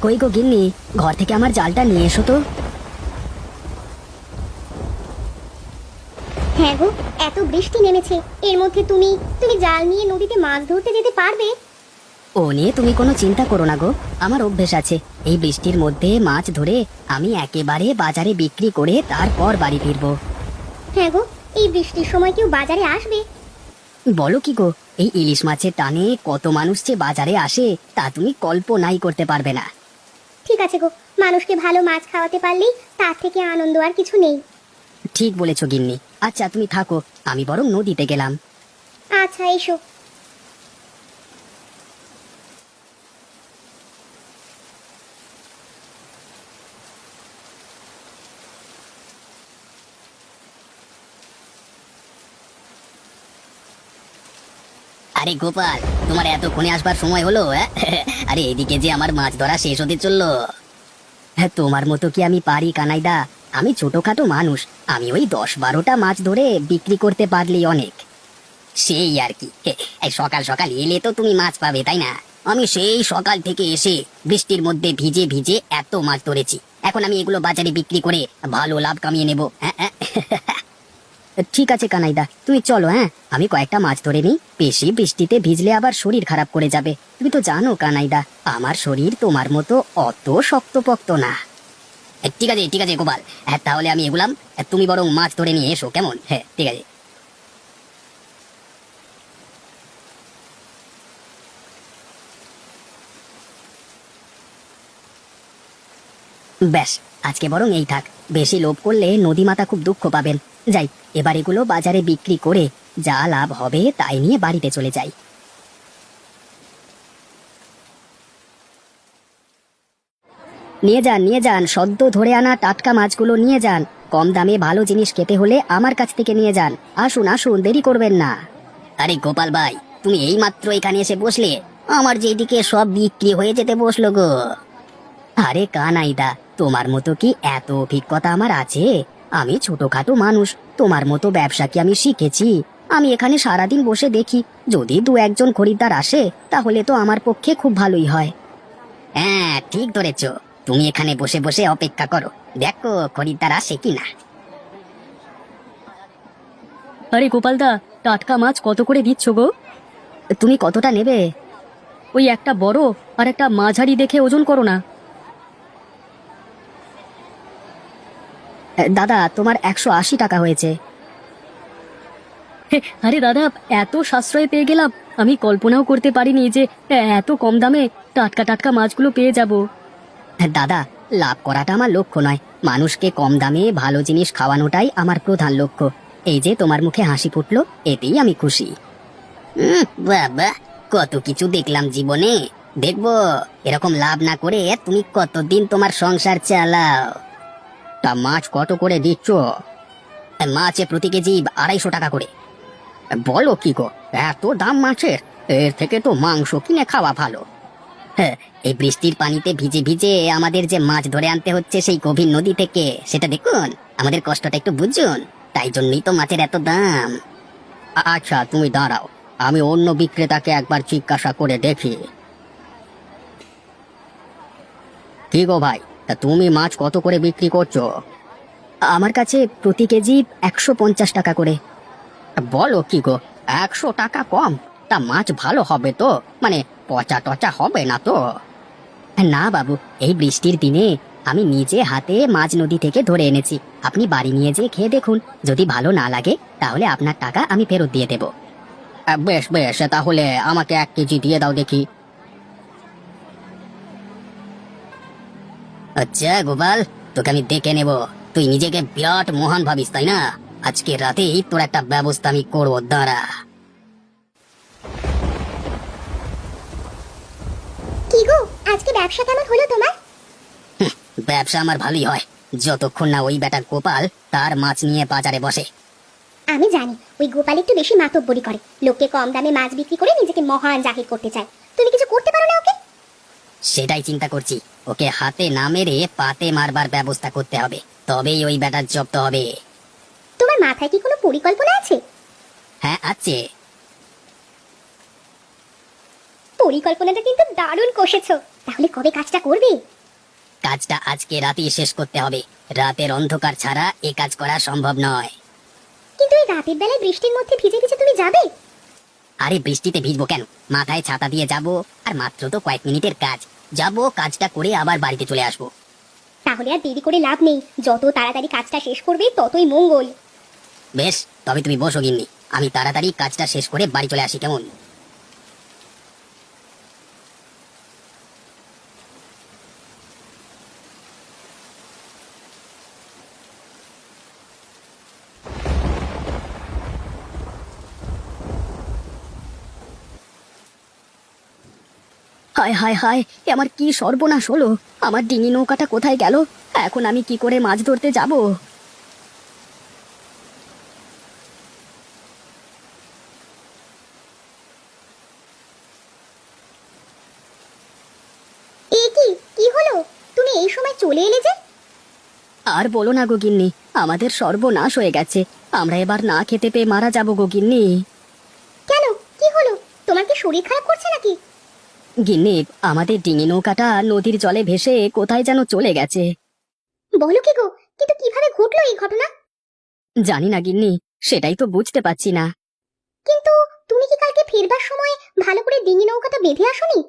কই গো গিন্নি, ঘর থেকে আমার জালটা নিয়ে এসো তো। হ্যাঁ গো, এত বৃষ্টি নেমেছে, এর মধ্যে তুমি তুমি জাল নিয়ে নদীতে মাছ ধরতে যেতে পারবে? ও নিয়ে তুমি কোনো চিন্তা করো না গো। আমার অভ্যেস আছে, এই বৃষ্টির মধ্যে মাছ ধরে আমি একেবারে বাজারে বিক্রি করে তারপর বাড়ি ফিরবো। হ্যাঁ গো, এই বৃষ্টির সময় কেউ বাজারে আসবে? বলো কি গো, এই ইলিশ মাছের টানে কত মানুষ যে বাজারে আসে তা তুমি কল্পনাই করতে পারবে না। ঠিক আছে গো, মানুষকে ভালো মাছ খাওয়াতে পারলেই তার থেকে আনন্দ আর কিছু নেই। ঠিক বলেছো গিন্নি। আচ্ছা তুমি থাকো, আমি বরং নদীতে গেলাম। আচ্ছা এসো। আরে গোপাল, তোমার এতক্ষণে আসবার সময় হলো? আরে এদিকে যে আমার মাছ ধরা শেষ হতে চললো। হ্যাঁ, তোমার মতো কি আমি পারি কানাইদা? আমি ছোটখাটো মানুষ, আমি ওই 10-12টা মাছ ধরে বিক্রি করতে পারলেই অনেক। সেই আর কি, এই সকাল সকাল এলে তো তুমি মাছ পাবে, তাই না? আমি সেই সকাল থেকে এসে বৃষ্টির মধ্যে ভিজে ভিজে এত মাছ ধরেছি, এখন আমি এগুলো বাজারে বিক্রি করে ভালো লাভ কামিয়ে নেব। ঠিক আছে কানাইদা, তুমি চলো। আমি কয়েকটা মাছ ধরে নিই, বেশি বৃষ্টিতে ভিজলে আবার শরীর খারাপ করে যাবে। তুমি তো জানো কানাইদা, আমার শরীর তোমার মতো অত শক্তপোক্ত না। ঠিক আছে ঠিক আছে গোপাল, তাহলে আমি এগুলাম, তুমি বরং মাছ ধরে নিয়ে এসো, কেমন? হ্যাঁ ঠিক আছে। ব্যাস, আজকে বরং এই থাক। বেশি লোভ করলে নদীমাতা খুব দুঃখ পাবেন। যাই, এবার এগুলো বাজারে বিক্রি করে যা লাভ হবে তাই নিয়ে বাড়িতে চলে যাই। নিয়ে যান নিয়ে যান, সদ্য ধরে আনা টাটকা মাছগুলো নিয়ে যান। কম দামে ভালো জিনিস খেতে হলে আমার কাছ থেকে নিয়ে যান। আসুন আসুন, দেরি করবেন না। আরে গোপাল ভাই, তুমি এই মাত্র এখানে এসে বসলে, আমার যেদিকে সব বিক্রি হয়ে যেতে বসলো গো। আরে কানাইদা, তোমার মতো কি এত অভিজ্ঞতা আমার আছে? আমি ছোটখাটো মানুষ, তোমার মতো ব্যবসা কি আমি শিখেছি? আমি এখানে সারাদিন বসে দেখি, যদি 2-1 জন খরিদ্দার আসে তাহলে তো আমার পক্ষে খুব ভালোই হয়। হ্যাঁ ঠিক ধরেছ, তুমি এখানে বসে বসে অপেক্ষা করো, দেখো খরিদ্দার আসে কিনা। আরে গোপালদা, টাটকা মাছ কত করে দিচ্ছ গো? তুমি কতটা নেবে? ওই একটা বড় আর একটা মাঝারি দেখে ওজন করো না। দাদা, তোমার 180 টাকা হয়েছে। আরে দাদা, এত সাশ্রয় পেয়ে গেলাম, আমি কল্পনাও করতে পারিনি যে এত কম দামে টাটকা টাটকা মাছগুলো পেয়ে যাব। দাদা, লাভ করাটা আমার লক্ষ্য নয়, মানুষকে কম দামে ভালো জিনিস খাওয়ানোটাই আমার প্রধান লক্ষ্য। এই যে তোমার মুখে হাসি ফুটলো, এতেই আমি খুশি। বাবা, কত কিছু দেখলাম জীবনে, দেখবো এরকম লাভ না করে তুমি কতদিন তোমার সংসার চালাও। তা মাছ কত করে দিচ্ছ? মাছে প্রতি কেজি 250 টাকা করে। বলো কি গো, এত দাম মাছের? এর থেকে তো মাংস কিনে খাওয়া ভালো। হ্যাঁ, এই বৃষ্টির পানিতে ভিজে ভিজে আমাদের যে মাছ ধরে আনতে হচ্ছে সেই গভীর নদী থেকে, সেটা দেখুন, আমাদের কষ্টটা একটু বুঝুন, তাই জন্যই তো মাছের এত দাম। আচ্ছা তুমি দাঁড়াও, আমি অন্য বিক্রেতাকে একবার জিজ্ঞাসা করে দেখি। কি গো ভাই, তা তুমি মাছ কত করে বিক্রি করছো? আমার কাছে প্রতি কেজি 150 টাকা করে। বলো কি গো, 100 টাকা কম? তা মাছ ভালো হবে তো? মানে পচা টচা হবে না তো? না বাবু, এই বৃষ্টির দিনে আমি নিজে হাতে মাছ নদী থেকে ধরে এনেছি। আপনি বাড়ি নিয়ে যেয়ে খেয়ে দেখুন, যদি ভালো না লাগে তাহলে আপনার টাকা আমি ফেরত দিয়ে দেব। বেশ বেশ, তাহলে আমাকে 1 কেজি দিয়ে দাও দেখি। আচ্ছা গোপাল, তোকে আমি দেখে নেব, তুই নিজেকে বিরাট মহান ভাবিস তাই না? আজকে রাতেই তোর একটা ব্যবস্থা আমি করবো, দাঁড়া। কি গো, আজকে ব্যবসা কেমন হলো তোমার? ব্যবসা আমার ভালোই হয়, যতক্ষণ না ওই বেটা গোপাল তার মাছ নিয়ে বাজারে বসে। আমি জানি ওই গোপাল একটু বেশি মাতব্বরি করে, লোককে কম দামে মাছ বিক্রি করে নিজেকে মহান জাহির করতে চায়। তুমি কিছু করতে পারো না ওকে? সেটাই চিন্তা করছি, ওকে হাতে না মেরে পাতে মারবার ব্যবস্থা করতে হবে, তবেই ওই বেটার জব্দ হবে। তোমার মাথায় কি কোনো পরিকল্পনা আছে? হ্যাঁ আছে। পরিকল্পনাটা কিন্তু দারুণ কষেছো। তাহলে কবে কাজটা করবে? কাজটা আজকে রাতেই শেষ করতে হবে। রাতের অন্ধকার ছাড়া এ কাজ করা সম্ভব নয়। কিন্তু এই রাতের বেলায় বৃষ্টির মধ্যে ভিজে ভিজে তুমি যাবে? আরে বৃষ্টিতে ভিজবো কেন? মাথায় ছাতা দিয়ে যাব, আর মাত্র তো কয়েক মিনিটের কাজ। যাব, কাজটা করে আবার বাড়িতে চলে আসবো। তাহলে আর দেরি করে লাভ নেই, যত তাড়াতাড়ি কাজটা শেষ করবে ততই মঙ্গল। বেশ, তবে তুমি বসো গিন্নি, আমি তাড়াতাড়ি কাজটা শেষ করে বাড়ি চলে আসি, কেমন? হায় হায় হায়, এ আমার কি সর্বনাশ হলো! আমার ডিঙি নৌকাটা কোথায় গেল? এখন আমি কি করে মাছ ধরতে যাব? এ কি, কি হলো? তুমি এই সময় চলে এলে যে? আর বলো না গো গিন্নি, আমাদের সর্বনাশ হয়ে গেছে। আমরা এবার না খেতে পেয়ে মারা যাবো গো গিন্নি। কেন, কি হলো? তোমার কি শরীর খারাপ করছে নাকি? গিন্নি, আমাদের ডিঙি নৌকাটা নদীর জলে ভেসে কোথায় যেন চলে গেছে। বলো কি গো, কিন্তু কিভাবে ঘটলো এই ঘটনা? জানি না গিন্নি, সেটাই তো বুঝতে পারছি না। কিন্তু তুমি কি কালকে ফিরবার সময় ভালো করে ডিঙি নৌকাটা বেঁধে আসোনি?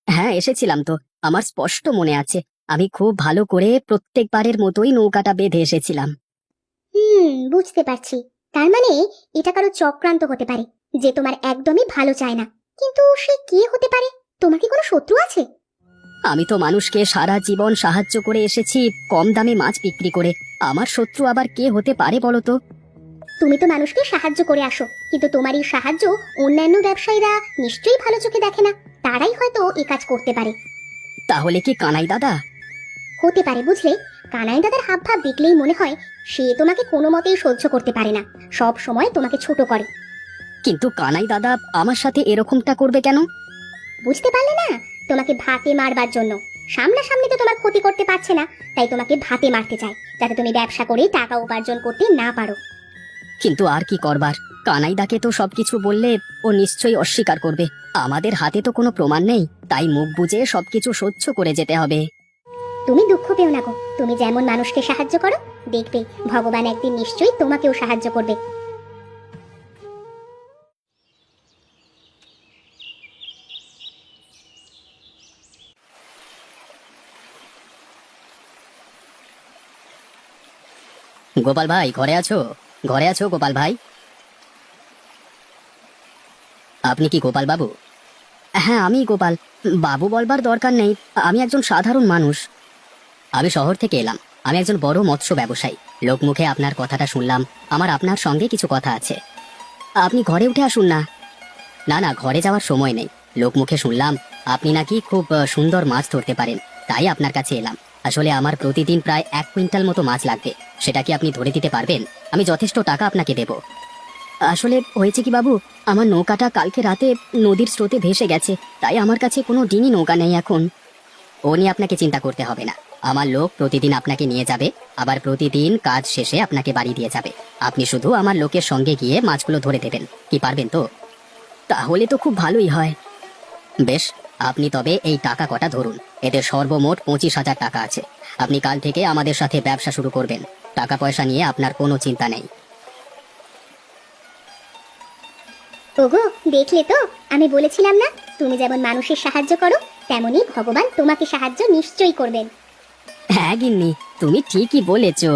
হ্যাঁ, এসেছিলাম তো, আমার স্পষ্ট মনে আছে। আমি খুব ভালো করে প্রত্যেকবারের মতোই নৌকাটা বেঁধে এসেছিলাম। বুঝতে পারছি। তার মানে এটা কারো চক্রান্ত হতে পারে, যে তোমার একদমই ভালো চায় না। কিন্তু সে কে হতে পারে? তোমার কি কোনো শত্রু আছে? আমি তো মানুষকে সারা জীবন সাহায্য করে এসেছি, কম দামে মাছ বিক্রি করে। আমার শত্রু আবার কে হতে পারে বলো তো? তুমি তো মানুষকে সাহায্য করে আসো, কিন্তু তোমার এই সাহায্য অন্যান্য ব্যবসায়ীরা নিশ্চয়ই ভালো চোখে দেখে না। তারাই হয়তো এই কাজ করতে পারে। তাহলে কি কানাই দাদা? হতে পারে, বুঝলে। কানাই দাদার হাবভাব দেখলেই মনে হয় সে তোমাকে কোনো মতেই সহ্য করতে পারে না, সব সময় তোমাকে ছোট করে। কিন্তু কানাই দাদা আমার সাথে এরকমটা করবে কেন? বুঝতে পারলে না? তোমাকে ভাতে মারবার জন্য। সামনাসামনি তো তোমার ক্ষতি করতে পারছে না, তাই তোমাকে ভাতে মারতে চায়, যাতে তুমি ব্যবসা করে টাকা উপার্জন করতে না পারো। কিন্তু আর কি করবার? কানাইদাকে তো সবকিছু বললে ও নিশ্চয়ই অস্বীকার করবে। আমাদের হাতে তো কোনো প্রমাণ নেই, তাই মুখ বুজে সবকিছু সহ্য করে যেতে হবে। তুমি দুঃখ পেও না গো, তুমি যেমন মানুষকে সাহায্য করো, দেখবে ভগবান একদিন নিশ্চয়ই তোমাকেও সাহায্য করবে। গোপাল ভাই, ঘরে আছো? ঘরে আছো গোপাল ভাই? আপনি কি গোপাল বাবু? হ্যাঁ, আমি গোপাল বাবু। বলবার দরকার নেই, আমি একজন সাধারণ মানুষ। আমি শহর থেকে এলাম। আমি একজন বড় মৎস্য ব্যবসায়ী। লোকমুখে আপনার কথাটা শুনলাম, আমার আপনার সঙ্গে কিছু কথা আছে। আপনি ঘরে উঠে আসুন না। না না, ঘরে যাওয়ার সময় নেই। লোকমুখে শুনলাম আপনি নাকি খুব সুন্দর মাছ ধরতে পারেন, তাই আপনার কাছে এলাম। আসলে আমার প্রতিদিন প্রায় 1 কুইন্টাল মতো মাছ লাগবে। সেটা কি আপনি ধরে দিতে পারবেন? আমি যথেষ্ট টাকা আপনাকে দেব। আসলে হয়েছে কি বাবু, আমার নৌকাটা কালকে রাতে নদীর স্রোতে ভেসে গেছে, তাই আমার কাছে কোনো ডিঙি নৌকা নেই এখন। ও নিয়ে আপনাকে চিন্তা করতে হবে না। আমার লোক প্রতিদিন আপনাকে নিয়ে যাবে, আবার প্রতিদিন কাজ শেষে আপনাকে বাড়ি দিয়ে যাবে। আপনি শুধু আমার লোকের সঙ্গে গিয়ে মাছগুলো ধরে দেবেন। কি পারবেন তো? তাহলে তো খুব ভালোই হয়। বেশ, আপনি তবে এই টাকা কটা ধরুন। এতে সর্বমোট 25,000 টাকা আছে। আপনি কাল থেকে আমাদের সাথে ব্যবসা শুরু করবেন। টাকা পয়সা নিয়ে আপনার কোনো চিন্তা নেই। ওগো, দেখলে তো, আমি বলেছিলাম না, তুমি যেমন মানুষের সাহায্য করো, তেমনি ভগবান তোমাকে সাহায্য নিশ্চয়ই করবেন। হ্যাঁ গিন্নি, তুমি ঠিকই বলেছো।